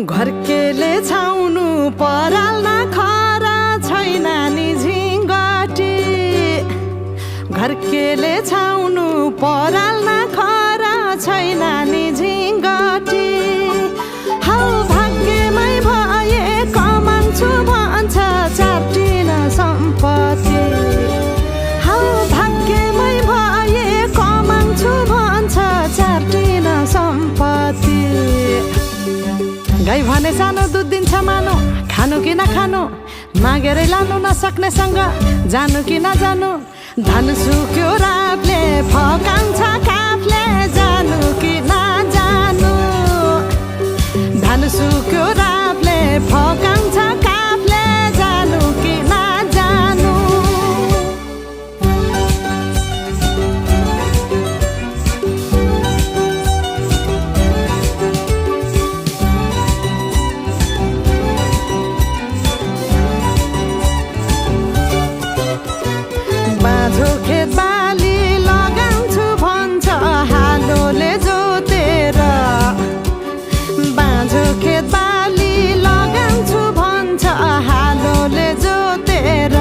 घरकेले छाउनु पराल नखरा छैन नि झिङ्गटी घरकेले छाउनु पराल नखरा छैन नि झिङ्गटी हौ भाग्यमै भए कमान्छु भन्छ चाटिन सम्पत्ति हौ भाग्यमै भए कमान्छु भन्छ चाटिन सम्पत्ति गाई भने सानो दुध दिन्छ मानो खानु कि नखानु मागेरै लानु नसक्नेसँग जानु कि नजानु धन सुक्यो रातले फकाउँछ काफले जानु कि नजानु धन सुक्यो रातले फकाउँछ काफले जानु कि नजानु बाँझो खेत बाली लगाउँछु भन्छ हालोले जोतेर बाँझो खेत बाली लगाउँछु भन्छ हालोले जोतेर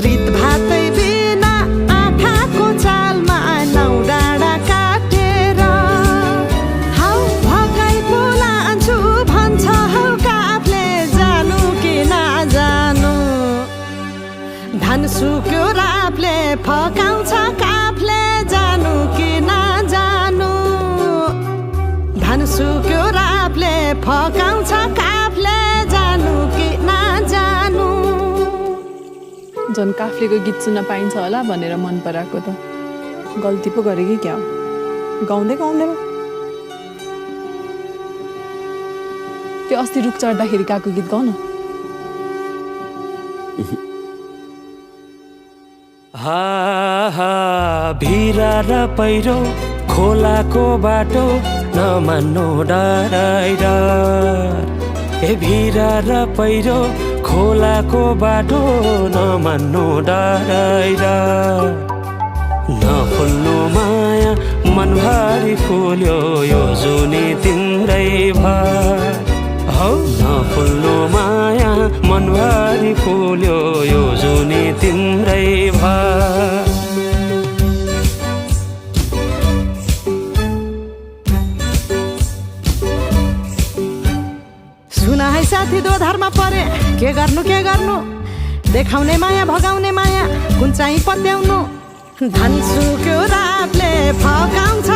रित भातै बिना आँखाको चालमा नौ डाँडा काटेर हौ भगाइ बोलान्छु भन्छ हौ काफले जानु कि नजानु धन सुक्यो रापले फकाउँछ काफले जानु कि नजानु धन सुक्यो रापले फकाउँछ काफले जानु कि नजानु झन् काफ्लेको गीत सुन्न पाइन्छ होला भनेर मन पराएको त गल्ती पो गरे कि क्या हो गाउँदै गाउँदै त्यो अस्ति रुख चढ्दाखेरि गएको गीत गाउन भिरा र पहिरो खोलाको बाटो नमान्नु डराइर ए भिरा र पहिरो खोलाको बाटो नमान्नु डराइर नफुल्नु माया मनभरि फुल्यो यो जुनी तिम्रै भर हौ नफुल्नु माया मनभरि फुल्यो यो जुनी तिम्रै भर सुन है साथी दोधारमा परे के गर्नु देखाउने माया भगाउने माया कुन चाहिँ पत्याउनु धन सुक्यो रातले फकाउँछ